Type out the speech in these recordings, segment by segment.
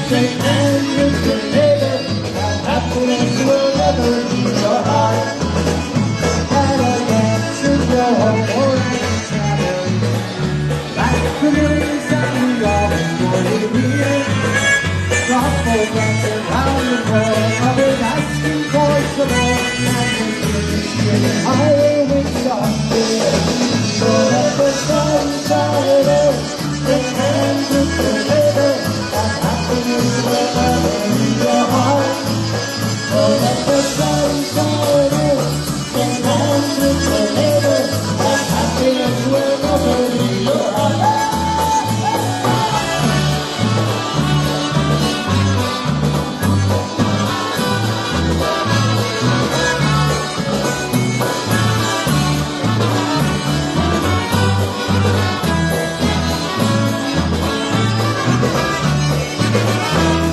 shake hands with your neighbor, and happiness will never leave your heart. At a dance in your morning tavern, like the million sound of a morning beer, thoughtful dancing round the world, others asking for some more, and the kids getting higher with soft beer. So let the sun shine in, shake hands with your neighbor, and happiness will never leave your heart. So let the sun shine in, shake hands with your neighbor, and happiness will never leave your heart.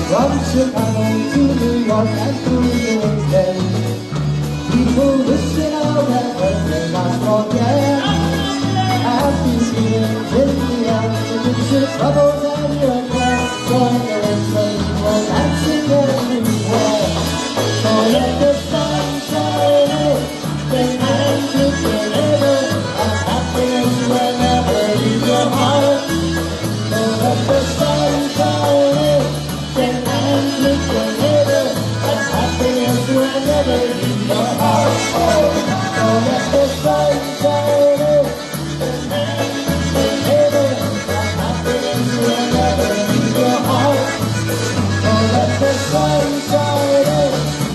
From Chicago to New York and through the weekend, people wishing out that when they not forget. Happy feelings in the air, to fix your troubles and your care. Join the rest of people dancing everywhere. So let the sun shine in, shake hands with your neighbor, and happiness will never leave your heart. So let the sun shine in, shake hands with your neighbor, and happiness will never leave your heart. So let the sun shine in, shake hands with your neighbor, and happiness will never leave your heart. So let the sun shine in,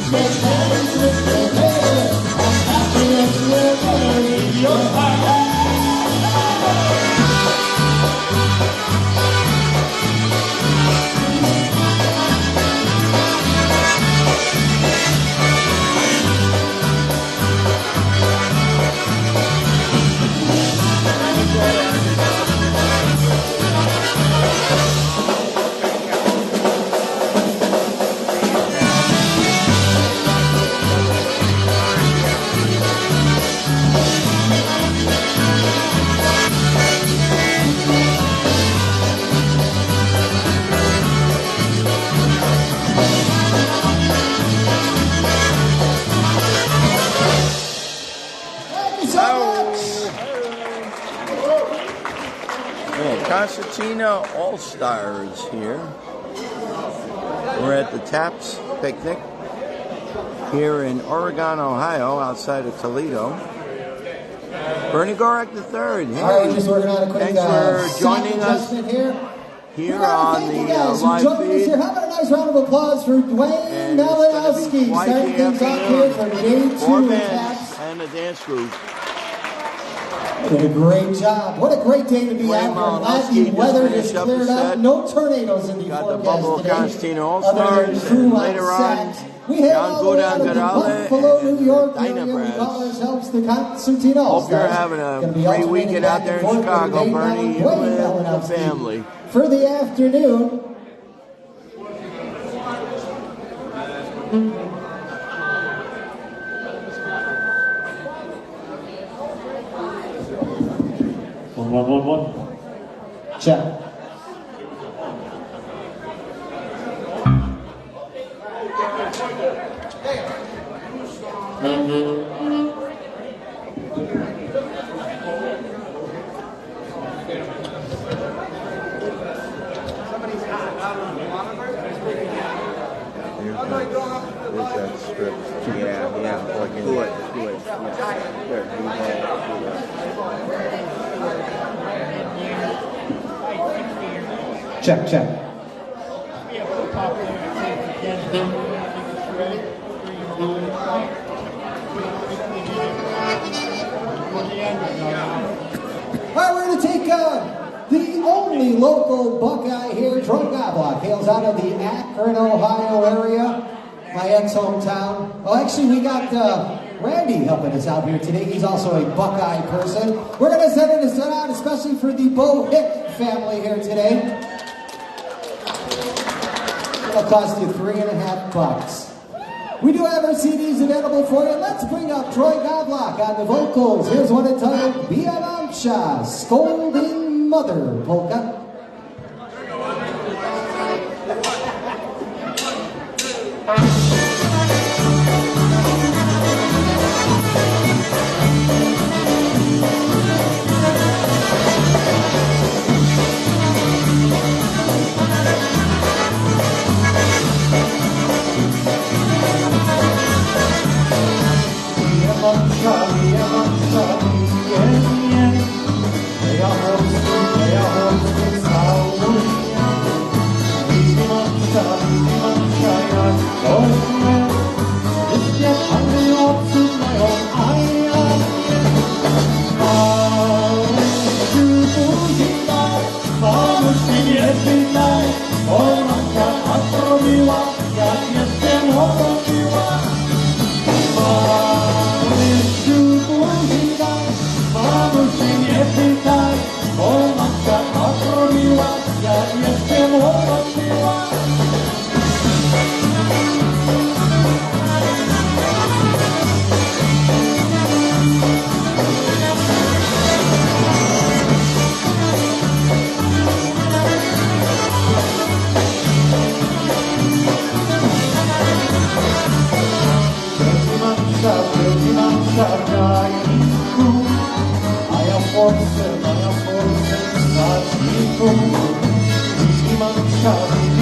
shake hands with your neighbor, and happiness will never leave your heart. Concertina All-Stars here. We're at the Taps Picnic here in Oregon, Ohio, outside of Toledo. Bernie Gorak III. Hey, All right, we're just working on a quick thanks for joining us here on the live feed. How about a nice round of applause for Dwayne Malinowski, starting things off here for day 2 Four of bands Taps. and a dance group. Did a great job. What a great day to be out here. Glad the weather has cleared up. No tornadoes in the Got the forecast Bubble today. Concertina All-Stars, and later on, we head John all the way out of the Buffalo, New York area. We call ourselves the Concertina All-Stars. Hope you're having a great weekend out there in Chicago, Bernie. You and the family. For the afternoon. One. Check. There's that strip. Yeah. Like do it. There, Check. All right, we're going to take the only local Buckeye here. Troy Goblock hails out of the Akron, Ohio area, my ex-hometown. Oh, actually, we got Randy helping us out here today. He's also a Buckeye person. We're going to send it out especially for the Bo Hick family here today. It'll cost you $3.50. We do have our CDs available for you. Let's bring up Troy Goblock on the vocals. Here's one entitled Via Mancha, Scolding Mother Polka.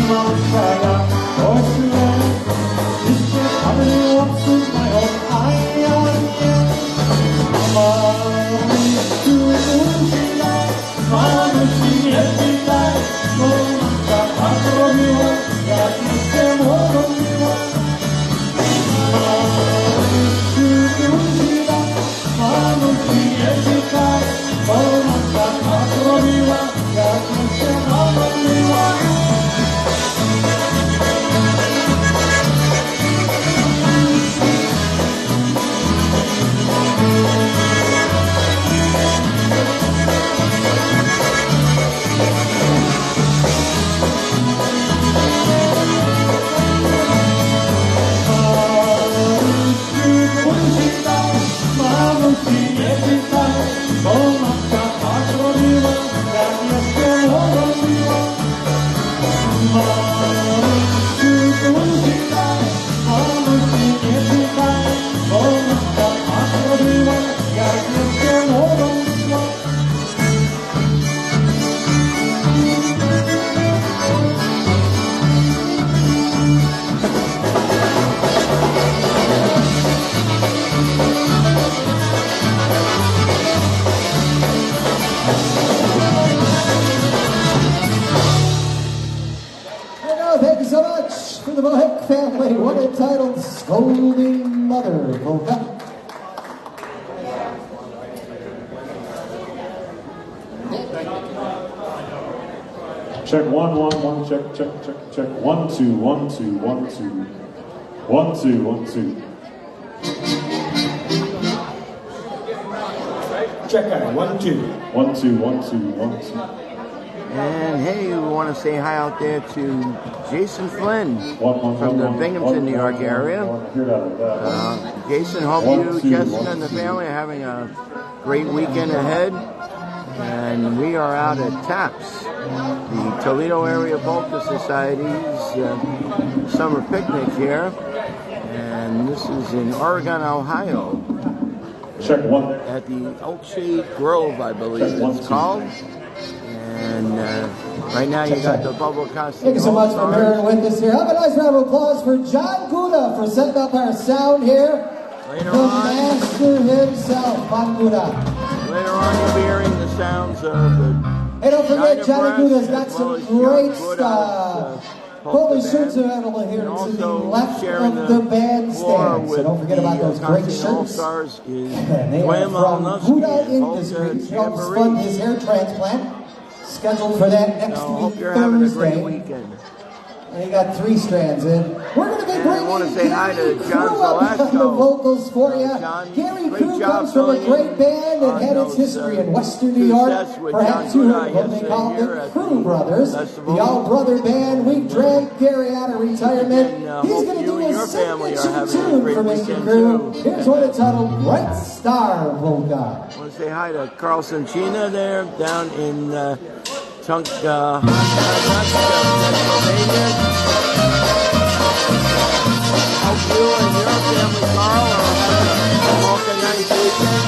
도망가야 어수해 이제 하늘 없을까요 아야야 마음이 두근지나 마음이 예쁘다 도망가 앞으로 미워 야 이제 모두 미워 마음이 두근지나 마음이 예쁘다 도망가 앞으로 미워 야 이제 모두 미워 Thank you so much for the Mohawk family. One entitled Scolding Mother polka. Check 1 1 1 check 1 2 1 2 1 2 1 2 1 2. Check out 1 2 1 2 1 2 1 2. And hey, we want to say hi out there to Jason Flynn from the Binghamton, New York area. Jason, hope you, Jessica, and the family are having a great weekend ahead. And we are out at TAPS, the Toledo Area Polka Society's summer picnic here. And this is in Oregon, Ohio. Check 1. At the Oakshade Grove, I believe it's called. And right now you got the bubble costume. Thank you so much for bearing with us here. Have a nice round of applause for John Guda for setting up our sound here. Later the on, master himself, John Guda. Later on you'll be hearing the sounds of the Hey, don't forget, Johnny Press, Guda's got as some well as great John Guda, stuff. polka Holy band. shirts available here And to the also left sharing of the bandstand. floor So with don't forget about those great Concertina shirts. All-Stars is And they are Dwayne from Malinowski Guda and Polka Industries. He helps Jamboree. fund his hair transplant. Scheduled for that next So week, hope you're having a great Thursday. weekend. And he got 3 strands in. We're going to be And I bringing wanna say hi Gary to John Crew up on the Velasco. vocals for you. John, Gary great Crew job comes from a filling great in band that on had its those, history in Western New two York. sets with Perhaps John you Guda heard what they yesterday called here the at Crew the Brothers, festival. the all-brother band. We dragged Gary out of retirement. And, He's hope going to you do and a your family are signature having a tune great for Mr. weekend, Crew. too. Here's one entitled Bright Star Polka. I want to say hi to Concertina there down in Pennsylvania. Hope you and your family, Carl, are having a polka nice weekend.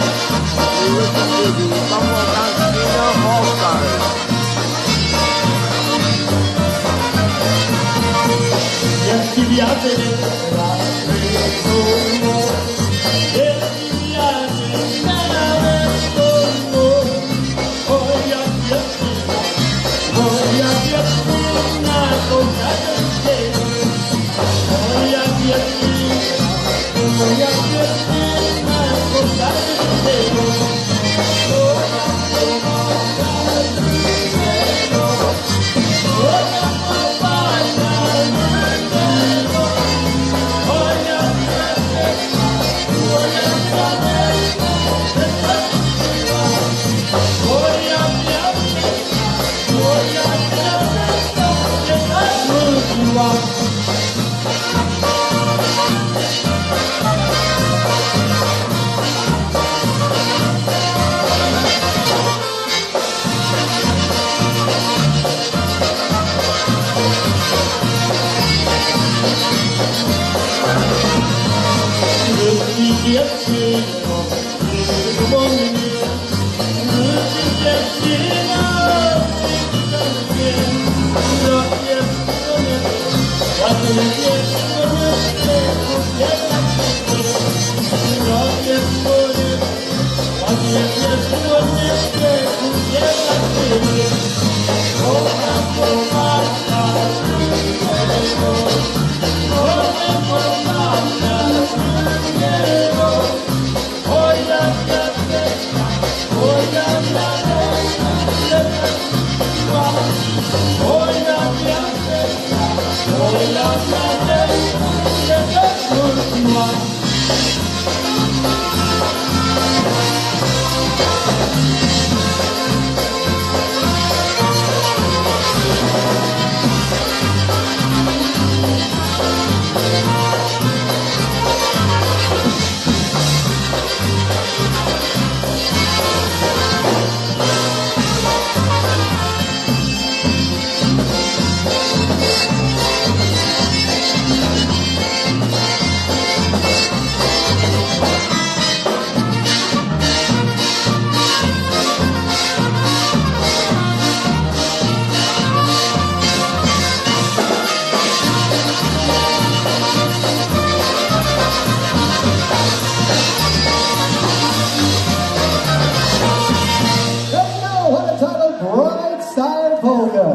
We listen to the Buffalo Concertina All-Stars.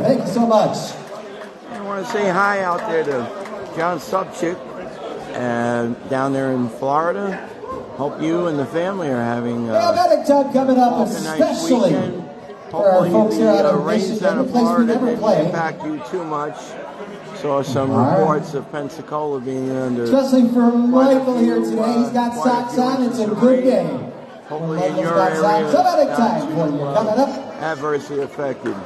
Thank you so much. I want to say hi out there to John Subchick down there in Florida. Hope you and the family are having Diabetic time coming up, especially for our folks here out of Michigan, the place we never play. Impact you too much. Saw some reports of Pensacola being under. Especially for Michael here today. He's got socks on. It's a good day. Hopefully in your area, diabetic time for you coming up. Adversely affected.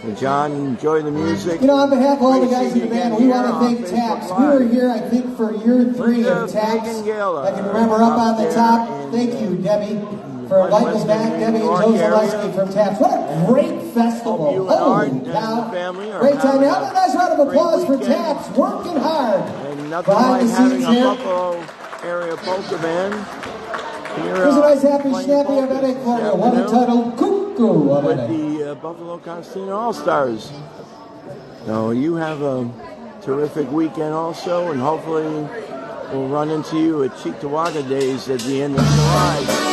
And John, enjoy the music. You know, on behalf of all the guys in the band, we want to thank TAPS. We were here, I think, for year 3 of TAPS. I can remember up on the top. Thank you, Debbie, for Michael's back. Debbie and Joe Zaleski from TAPS. What a great festival. Holy cow. Great time. Now, a nice round of applause for TAPS. Working hard. And nothing like having a Buffalo area polka band. Here's a nice, happy, snappy event for you. One entitled Cuckoo. With the Buffalo Concertina All-Stars. So you have a terrific weekend also, and hopefully we'll run into you at Cheektowaga Days at the end of July.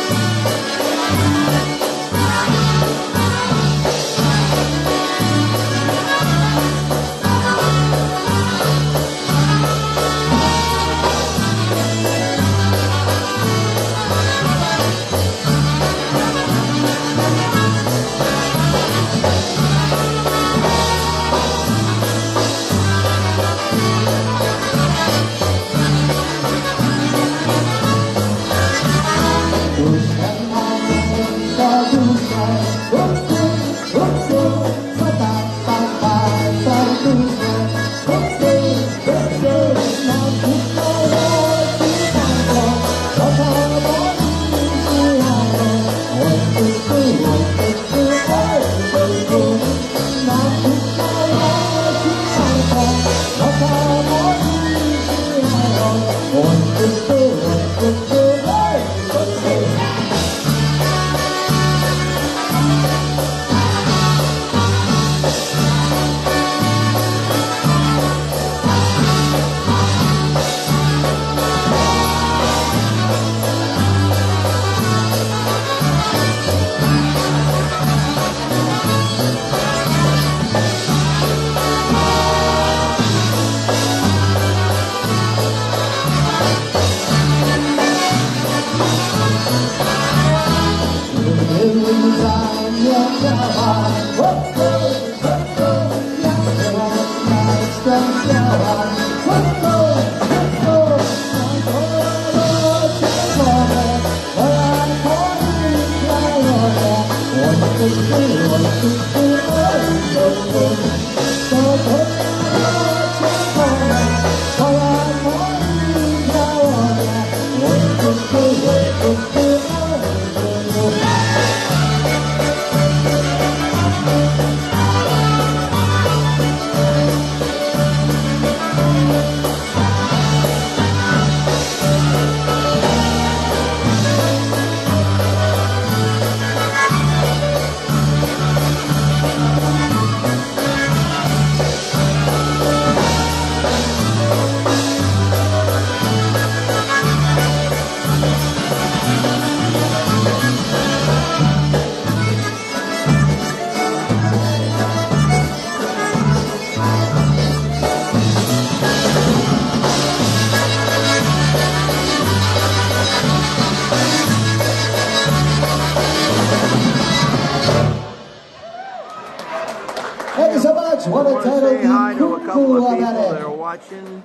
couple of people that are watching,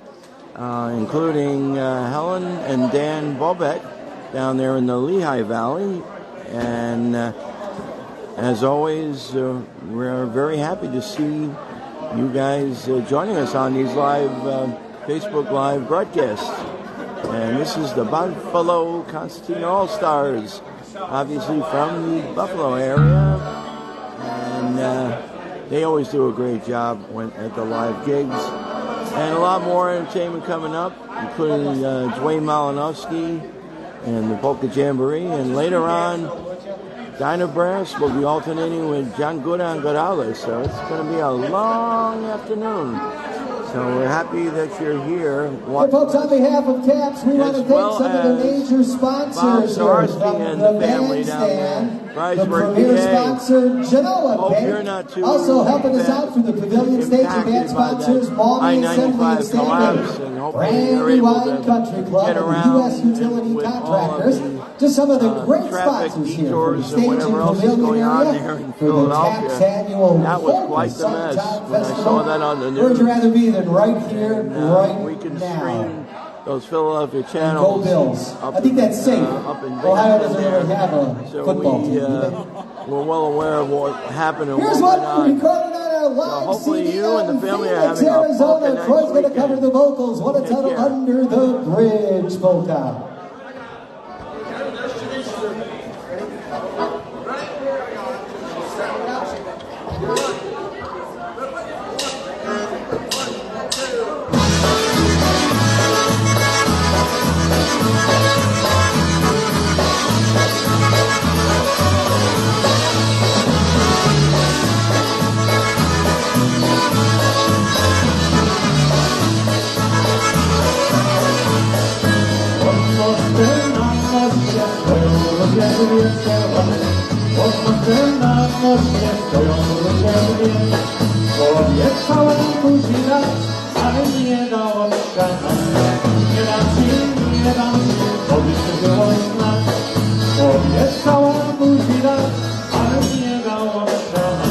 including Helen and Dan Bobet down there in the Lehigh Valley. And as always, we're very happy to see you guys joining us on these live Facebook Live broadcasts. And this is the Buffalo Concertina All-Stars, obviously from the Buffalo area. And they always do a great job at the live gigs. And a lot more entertainment coming up, including Dwayne Malinowski and the Polka Jamboree. And later on, Dinah Brass will be alternating with John Gudan Godales. So it's going to be a long afternoon. So we're happy that you're here. Hey folks, on behalf of TAPS, we want to thank some of the major sponsors here from the bandstand. The premier sponsor, Genoa Bank. Also helping us out through the pavilion stage and band sponsors, Malmy Assembly and Standing, Brand New Wine Country Club, and U.S. utility contractors. Just some of the great sponsors here for the stage and pavilion area for the TAPS annual That was quite the mess when I saw that on the news. Where'd you rather be than right here, right we can now? stream those Philadelphia channels. Go Bills. I think that's safe. Ohio doesn't really have a football team. We're well aware of what happened and Here's what what we recorded on our live hopefully CD you and the family are Phoenix, having a polka Arizona. nice Troy's going to weekend. cover the vocals. What a Take title, care. Under the Bridge polka. Obiecałem buzi raz, ale nie dałam szans. Nie dam ci, nie dam ci, obiecywało znak. Obiecałem buzi raz, ale nie dałam szans.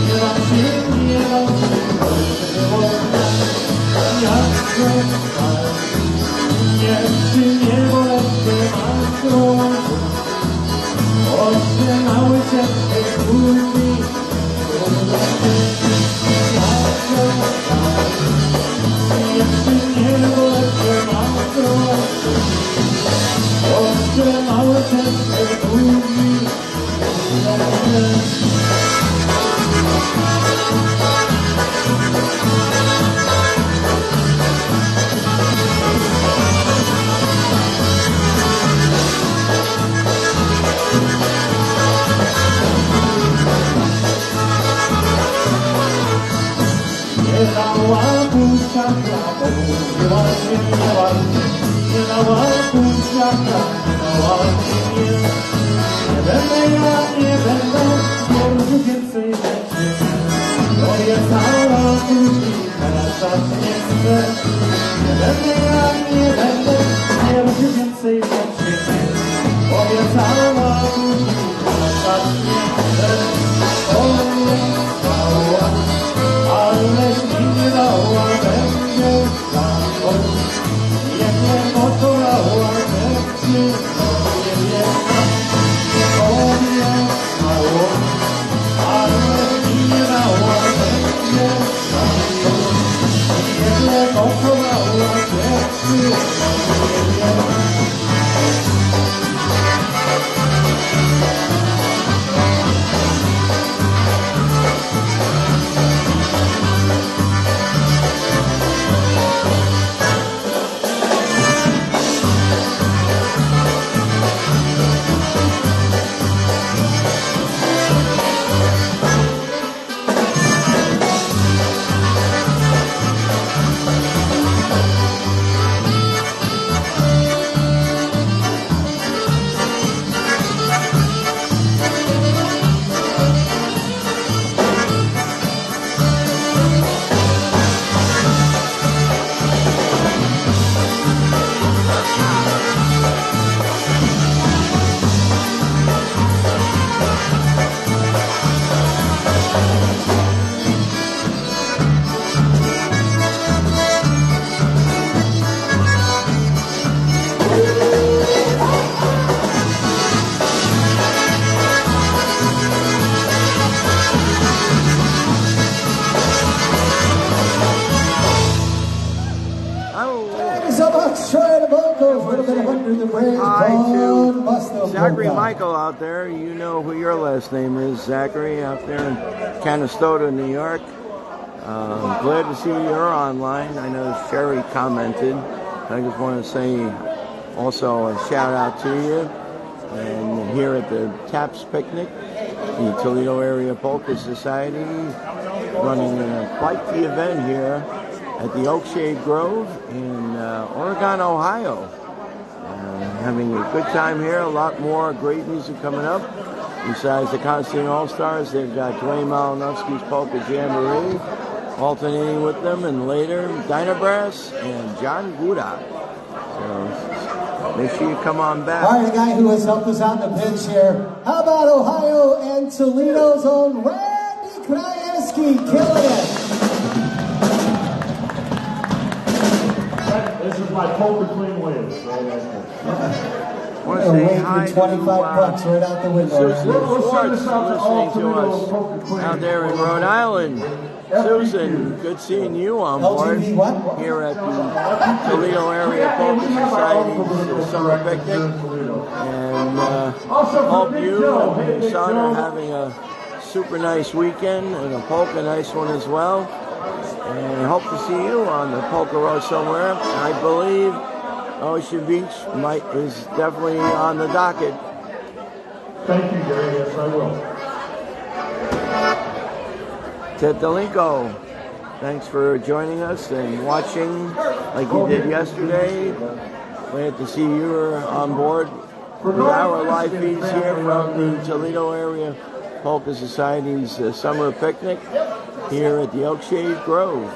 Nie dam ci, nie dam ci, obiecywało znak. Jak się stał, jeszcze nie bolecie mam słońcu. Otrzymały się tej buzi. Nie dała puszczaka, bo mówiła się nie ładnie. Nie dała puszczaka, nie dała mnie. Nie będę ja, nie będę, już więcej rzeczy. Obiecała później, teraz aż nie chcę. Nie będę ja, nie będę, już więcej rzeczy. Obiecała później, teraz aż nie chcę. Obiecała. Ależ mi nie dała, będzie zamknął. Jak nie motorała, będzie nie wieka. Obiecało. Ależ mi nie dała, będzie zamknął. Jak nie motorała, będzie nie wieka. Thank you so much. Troy the vocals. A little bit of Under the Bridge. Hi Buster to Zachary Polka. Michael out there. You know who your last name is, Zachary, out there in Canastota, New York. Glad to see you're online. I know Sherry commented. I just want to say also a shout out to you. And here at the TAPS Picnic, the Toledo Area Polka Society, running quite the event here at the Oakshade Grove in Oregon, Ohio. Having a good time here. A lot more great music coming up. Besides the Concertina All-Stars, they've got Dwayne Malinowski's Polka Jamboree alternating with them, and later Dynabrass and John Guda. So make sure you come on back. All right, the guy who has helped us out in the pitch here. How about Ohio and Toledo's own Randy Krajewski killing it? This is my Polka Clean Wave. I want to say hi to 25 bucks right out the window. Susan Schwartz listening to us out there in Rhode Island. Susan, good seeing you on board here at the Toledo Area Polka Society's summer picnic. And hope you and your son are having a super nice weekend and a polka nice one as well. And hope to see you on the Polka Road somewhere. I believe Ocean Beach is definitely on the docket. Thank you, Gary. Yes, I will. Ted Delinko, thanks for joining us and watching like you did yesterday. Glad to see you are on board with our live feeds here from the Toledo Area Polka Society's summer picnic here at the Oakshade Grove.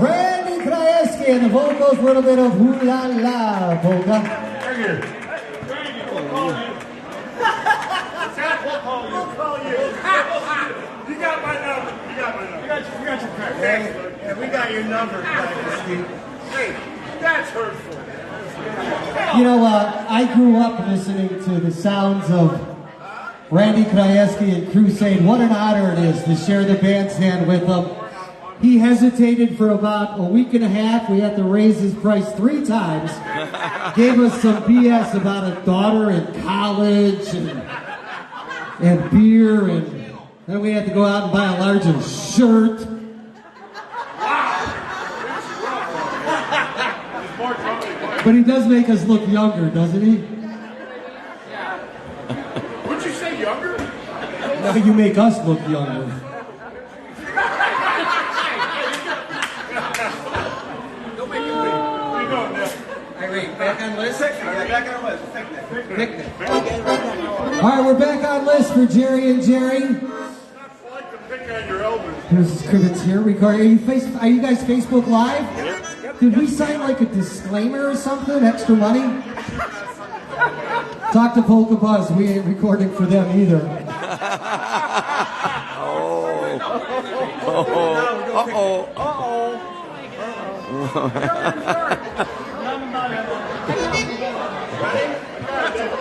Randy Krajewski and the vocals, a little bit of Ooh La La polka. Thank you. We'll call you. We'll call you. You got my number. You got my number. We got your card. Yeah, we got your number, Krajewski. Hey, that's hurtful. You know, I grew up listening to the sounds of Randy Krajewski and Crusade. What an honor it is to share the bandstand with them. He hesitated for about a week and a half. We had to raise his price 3 times. Gave us some BS about a daughter in college and beer, and then we had to go out and buy a larger shirt. But he does make us look younger, doesn't he? Would you say younger? No, you make us look younger. Back on list? Back on list. Picnic. All right, we're back on list for Jerry and Jerry. I like to pick on your elders. Here's Cribbins here recording. Are you guys Facebook Live? Did we sign like a disclaimer or something? Extra money? Talk to Polka Buzz. We ain't recording for them either.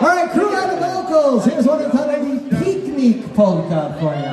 All right, crew on the vocals. Here's one entitled the Picnic Polka for you.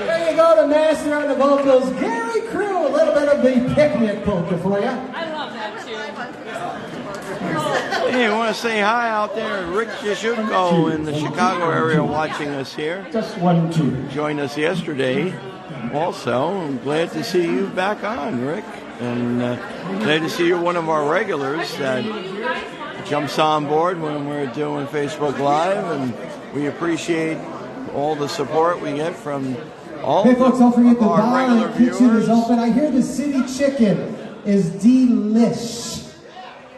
There you go, the master on the vocals, Gary Crew. A little bit of the Picnic Polka for you. I love that tune. Hey, I want to say hi out there. Rick Jashutko in the Chicago area watching us here. Just 1, 2. Joined us yesterday also. I'm glad to see you back on, Rick. And glad to see you're one of our regulars that jumps on board when we're doing Facebook Live. And we appreciate all the support we get from all Hey folks, don't forget the our bar regular and kitchen viewers. is open. I hear the city chicken is delish.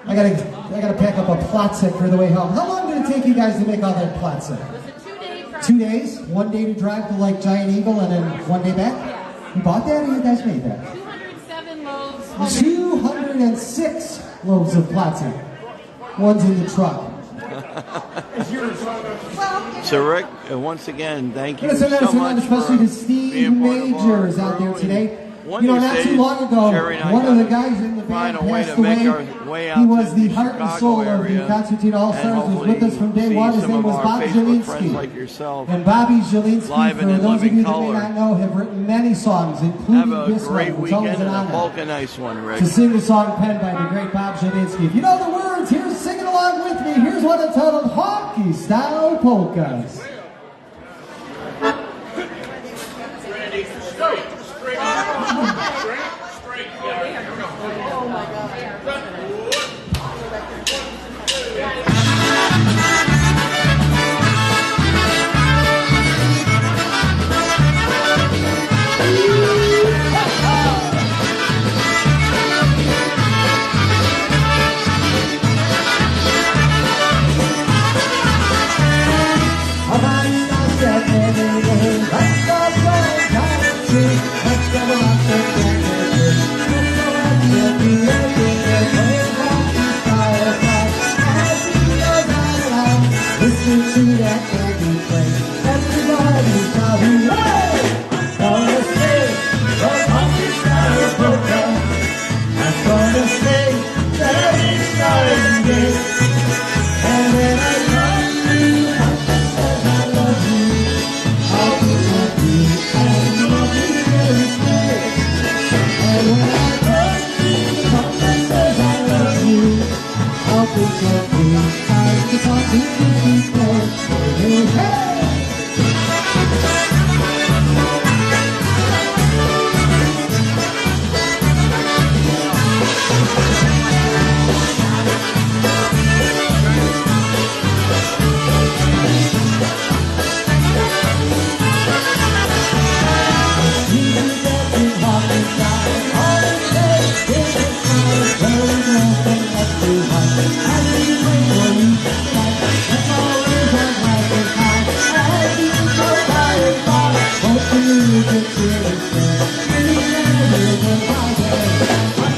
I gotta pack up a platzik for the way home. How long did it take you guys to make all that platzik? It was a 2-day process. 2 days? 1 day to drive to like Giant Eagle and then 1 day back? You bought that or you guys made that? 207 loaves. 206 loaves of platzik. One's in the truck. So Rick, once again, thank you Listen, so much especially for to Steve being part of our Majors out there crew today. one You know, of these not days, too long ago, Jerry and I one of the gotta guys in the band find a way passed to make away. our way out He was to the the heart and Chicago soul of area, the Concertina All and Stars. Was with hopefully us from day see one. His some name of was our Bob Facebook friends Zielinski. like yourself. And Bobby Zielinski, Live for and in those of living you that color. may not know, have written many songs, Have including a this great one, which always weekend an and a honor bulk and nice one, Rick. to sing the song penned by the great Bob Zielinski. If you know the words, here's singing along with me. Here's one entitled Honky Style Polkas. Listen to that baby play. Everybody's shouting, hey! Gonna sing the honky style polka. I'm gonna sing that it's starting day. And when I love you, says I love you. I'll be with you and love you very stay. And when I love you, says I love you. I'll be with you and the party will be great. Hey!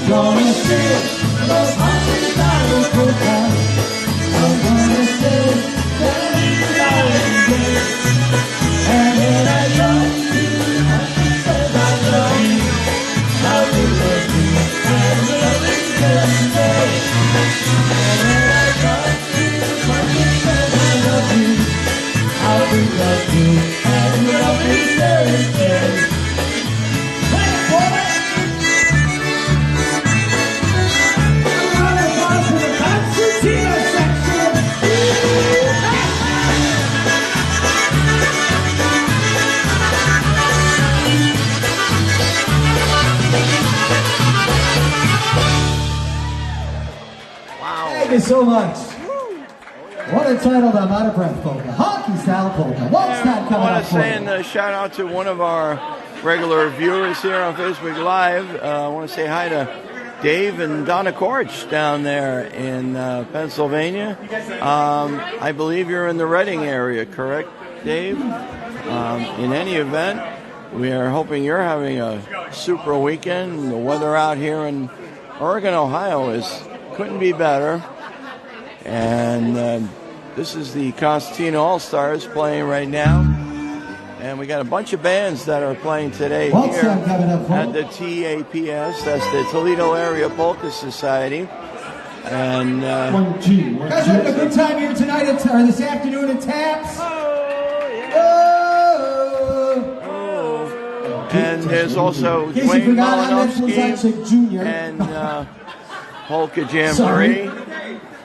Gonna sing those honky style polkas. I'm gonna sing that it's starting day. And when I love you, says I love you. I'll be with you and love you every day. And when I love you, says I love you. I'll be with you and love you every day. Hey, boy! Concertina section. Wow. Thank you so much. What entitled I'm out of breath polka. Honky style polka. What's that I coming want up to for say you? a shout out to one of our regular viewers here on Facebook Live. I want to say hi to Dave and Donna Korch down there in Pennsylvania. I believe you're in the Reading area, correct, Dave? In any event, we are hoping you're having a super weekend. The weather out here in Oregon, Ohio couldn't be better. And this is the Concertina All-Stars playing right now. And we got a bunch of bands that are playing today What's here that coming up for? at the TAPS. That's the Toledo Area Polka Society. And Guys, we're having a good time here tonight, or this afternoon at Taps. and there's also In case you Dwayne forgot, I'm Ed Malinowski Blazonczyk Jr. and Polka Jamboree. Sorry.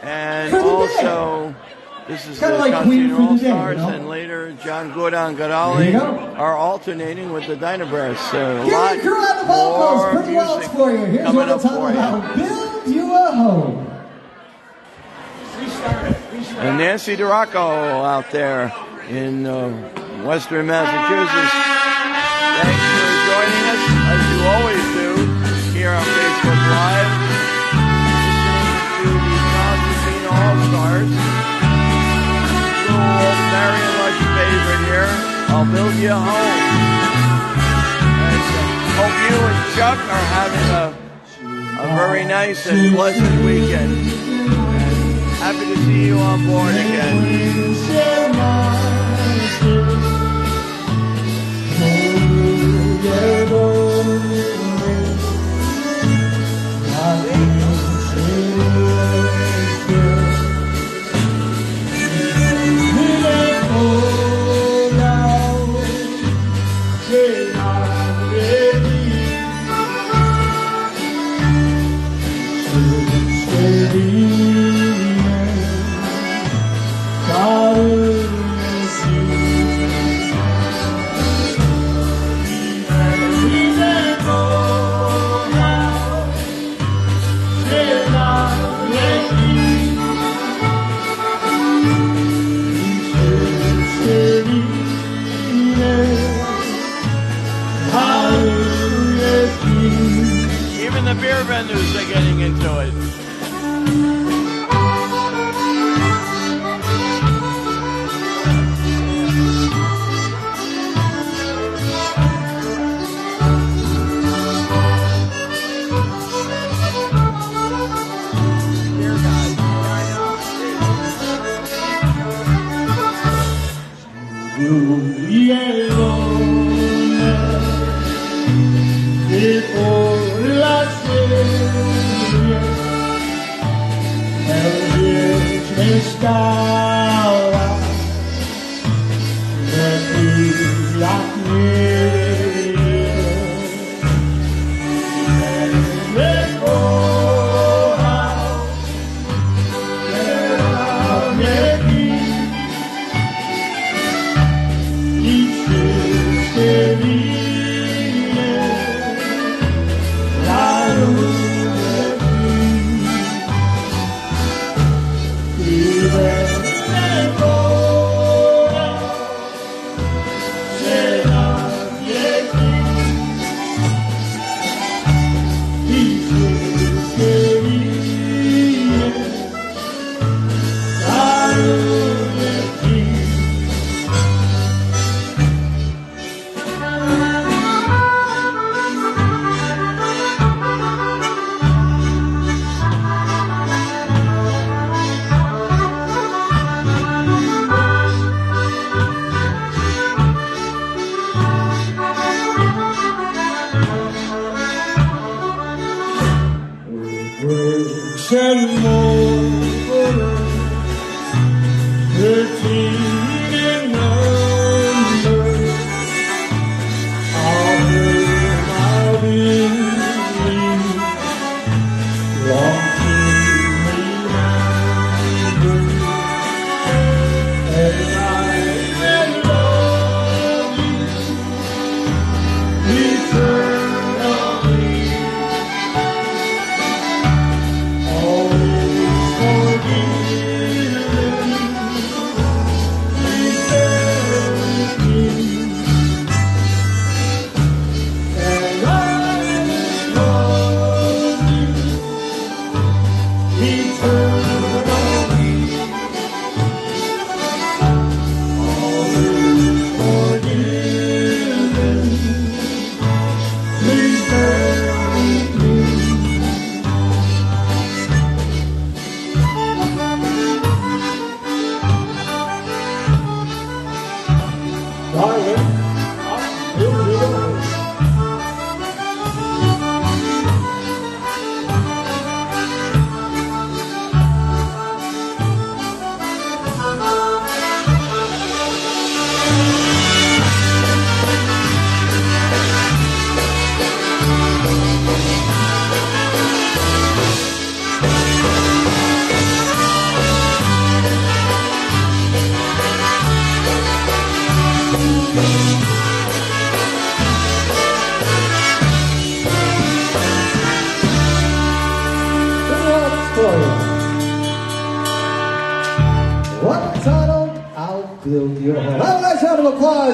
And For the also, this is the Kinda like Queen Concertina for the day, All-Stars, you know? and later John Godan There Gadali you go. are alternating with the Dynabreasts. So a Give lot me a crew on the more vocals. Pretty well music for you. Here's coming what up it's all for you. about. Build you a home. And Nancy DeRocco out there in Western Massachusetts. Thanks for joining us, as you always do, here on Facebook Live. Listening to the Concertina All-Stars. Little very much favorite here. I'll build you a home. And hope you and Chuck are having a very nice and pleasant weekend. Happy to see you on board again. Oh, yeah, estaba metida aquí.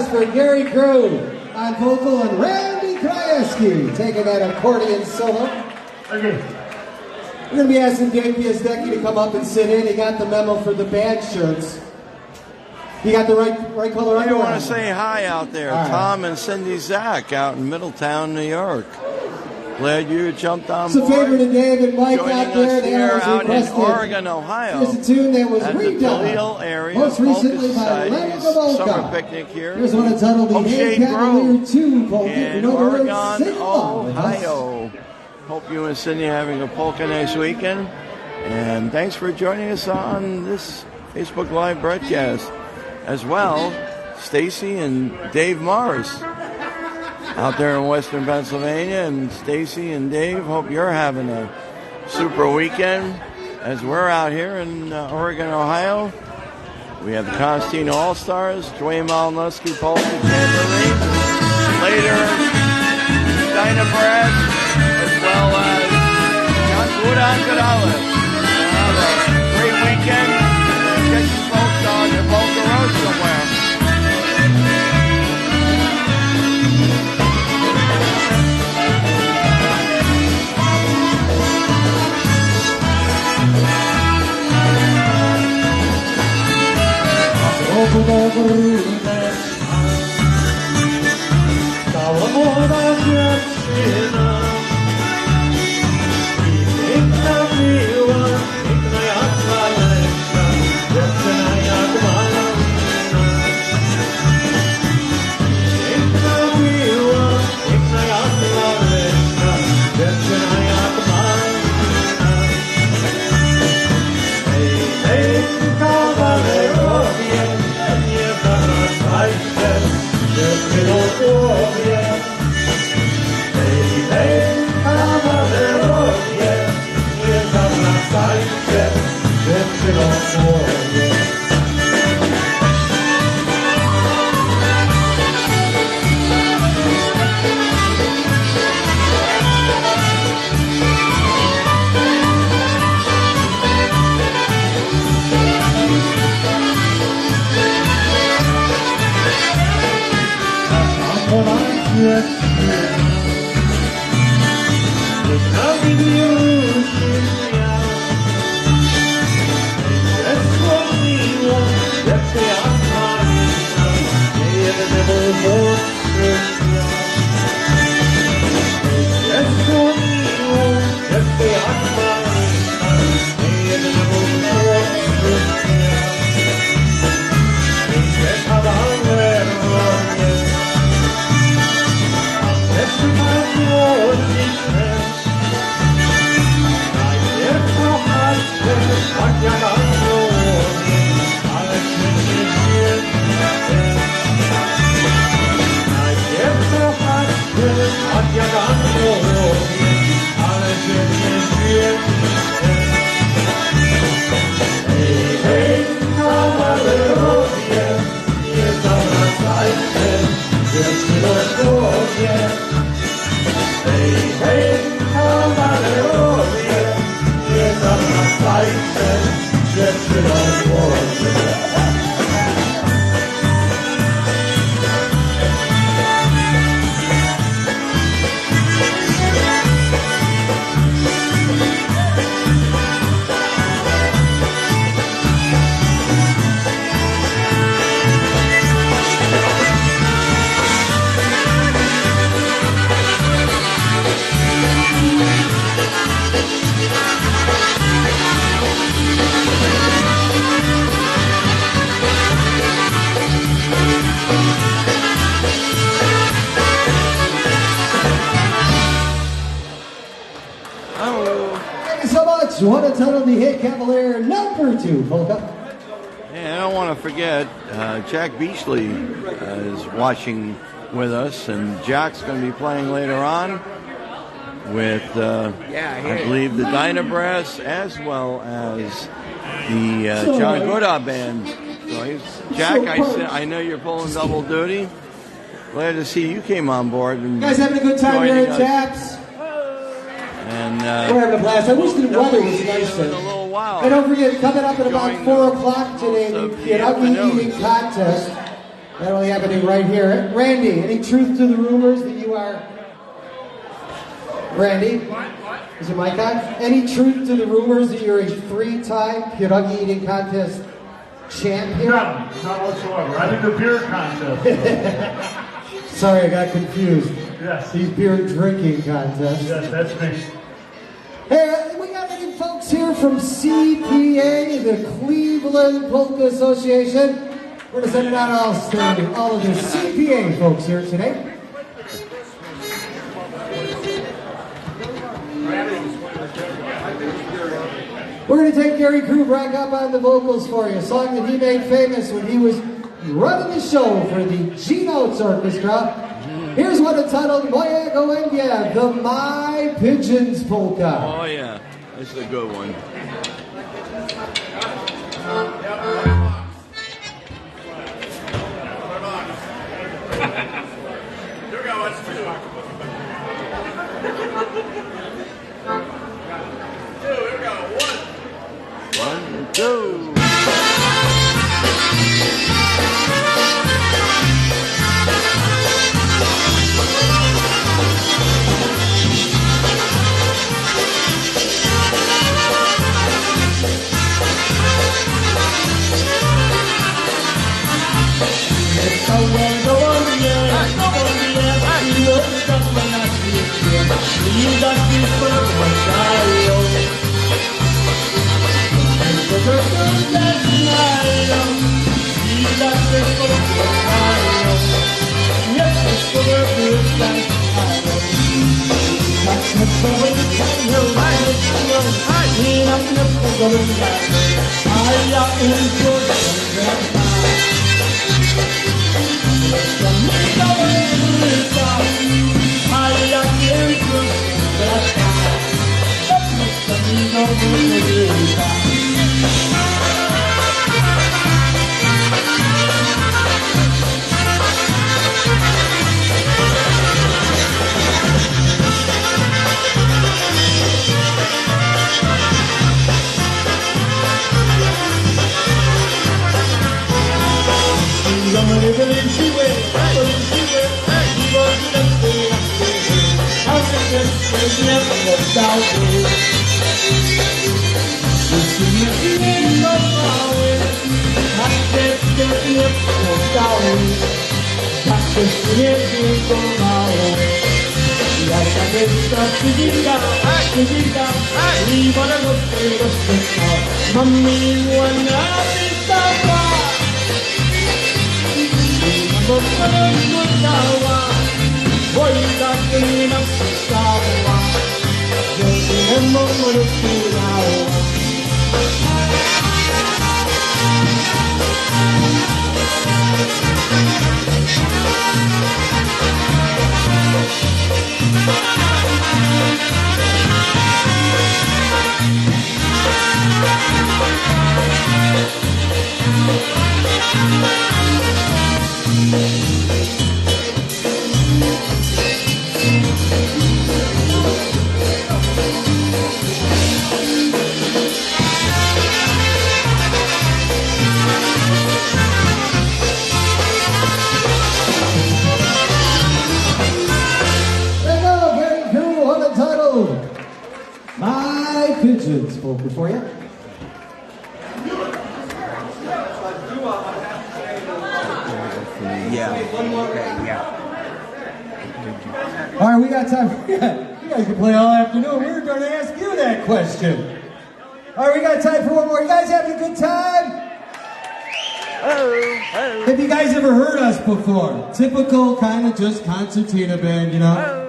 For Gary Crew on vocal and Randy Krajewski taking that accordion solo. We're going to be asking Dave Piasecki to come up and sit in. He got the memo for the band shirts. You got the right color I underwear. want to say hi out there. All right. Tom and Cindy Zach out in Middletown, New York. Glad you jumped on It's a board. favor to Dave and Mike Joining out there. us They here always out in requested. Oregon, Ohio. Here's a tune that was At the redone. Galil area Most Polka recently by Society's Leonard summer Gavolka. picnic here. Here's one entitled The O'Shea Hand Cavalier Grove 2 Polka. in You know the words, Oregon, sing along with us. Ohio. Hope you and Cindy are having a polka next weekend. And thanks for joining us on this Facebook Live broadcast. As well, Stacy and Dave Morris out there in Western Pennsylvania. And Stacy and Dave, hope you're having a super weekend as we're out here in Oregon, Ohio. We have the Concertina All-Stars, Dwayne Malinowski, Polka Jamboree. Later, Dinah Brad, as well as John Budan Godalez. Have a great weekend. Get you folks on the Polka Road somewhere. Stała młoda dziewczyna i piękna miła, piękna jak laleczka, dziewczyna jak malina. Piękna miła, piękna jak laleczka, dziewczyna jak malina. Hej, hej, you don't forget. When I get here, look how you use me out. That's what we want, that's the outcome. They never want to that's what we want, that's the outcome. They never want to that's how I let run. That's my Lord Jesus. I get so high, what you got going? I'll let you hear. I get so high, what you got going? I'll let you hear. Hey, hey, come on, little dear. Here's all my sight, just a little yeah. Hey, hey, come on, little dear. Here's all my sight, just a little Thank you so much. Want to title the hit Cavalier number 2, polka. And I don't want to forget, Jack Beachley is watching with us, and Jack's going to be playing later on with, I believe, the Dynabrass as well as the John Goodall Band. So Jack, I know you're pulling double duty. Glad to see you came on board. And You guys having a good time here at Chaps? And We're having a blast. I wish the weather was nicer. In a little while. And don't forget, coming up at about 4 o'clock today, the Pierogi eating contest. That'll be happening right here. Randy, any truth to the rumors that you are... Randy? Is your mic on? Any truth to the rumors that you're a 3-time Pierogi eating contest champion? None, not whatsoever. I think the beer contest. Sorry, I got confused. Yes. These beer drinking contests. Yes, that's me. Hey, we got any folks here from CPA, the Cleveland Polka Association. We're going to send it out all of the CPA folks here today. We're going to take Gary Krubrak up on the vocals for you, a song that he made famous when he was running the show for the G-Notes Orchestra. Here's one entitled Moja Gołębie, the My Pigeons Polka. Oh, yeah. This is a good one. One, two. somebody believes she will, believes she will. She wants to stay, I'm just crazy and what's out there. You see me feeling so far away, I can't get it what's out there. Got to see it so far away. Yeah, I can't stop sitting down, leave on a good day to sit down. Mommy, one night is the bar. Boy, got the name of Sawa. Just remember what it's now. My Pigeons, spoken for you. All right, we got time. You guys can play all afternoon. We were going to ask you that question. All right, we got time for one more. You guys having a good time? Have you guys ever heard us before? Typical kind of just concertina band, you know?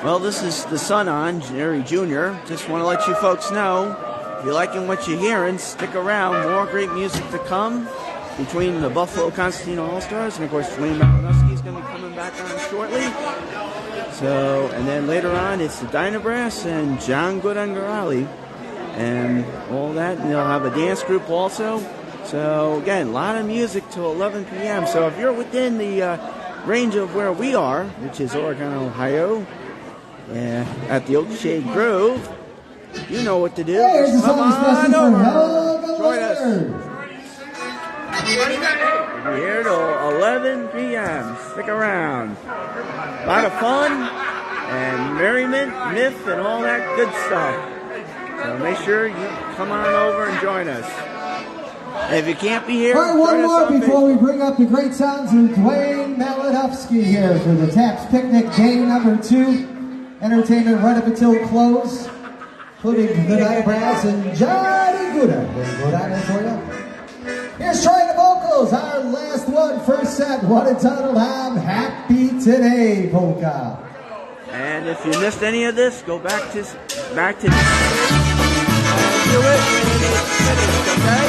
Well, this is the Sun on, Jerry Jr. Just want to let you folks know, if you're liking what you're hearing, stick around. More great music to come between the Buffalo Concertina All-Stars, and of course, Dwayne Malinowski is going to be coming back on shortly. So, and then later on, it's the Dynabrass and John Goodangarali, and all that. And they'll have a dance group also. So, again, a lot of music till 11 p.m. So, if you're within the range of where we are, which is Oregon, Ohio, at the Oakshade Grove, you know what to do. Hey, here's the Come song on from over. Join us. Helga. We'll be here till 11 p.m. Stick around. A lot of fun and merriment, myth, and all that good stuff. So make sure you come on over and join us. And if you can't be here, All right, one join us more on before we Facebook. bring up the great sounds of Dwayne Malinowski here for the Taps Picnic Day number 2. Entertainment right up until close, including the Dynabrass and Johnny Gouda. We'll go down there for you. Here's trying the vocals, our last one, first set, what entitled I'm Happy Today, polka. And if you missed any of this, go back to do it. Okay?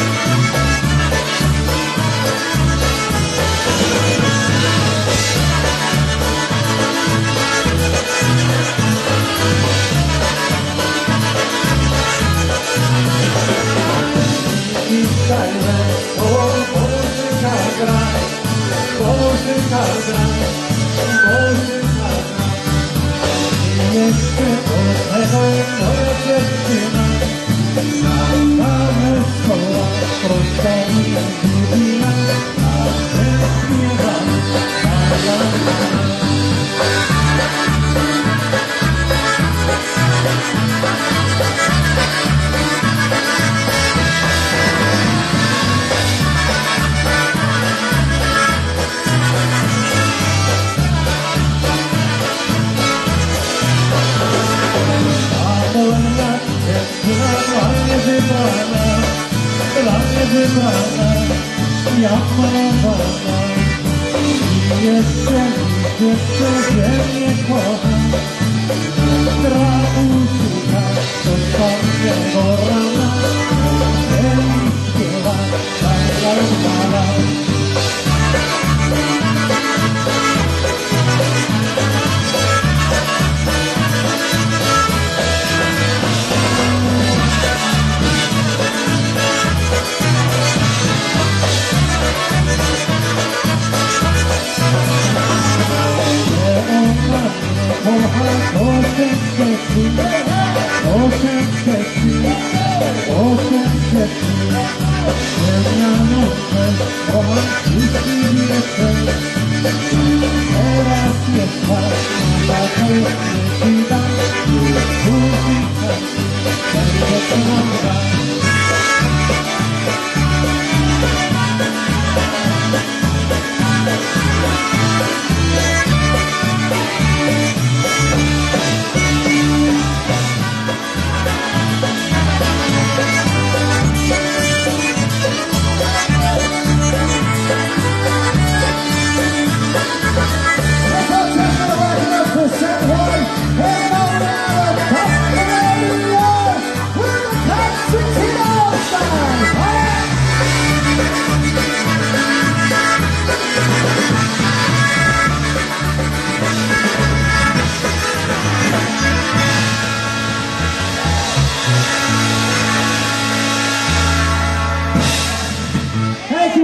Thank you.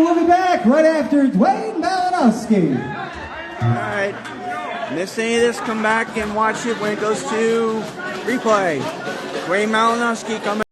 We'll be back right after Dwayne Malinowski. All right. Miss any of this? Come back and watch it when it goes to replay. Dwayne Malinowski coming.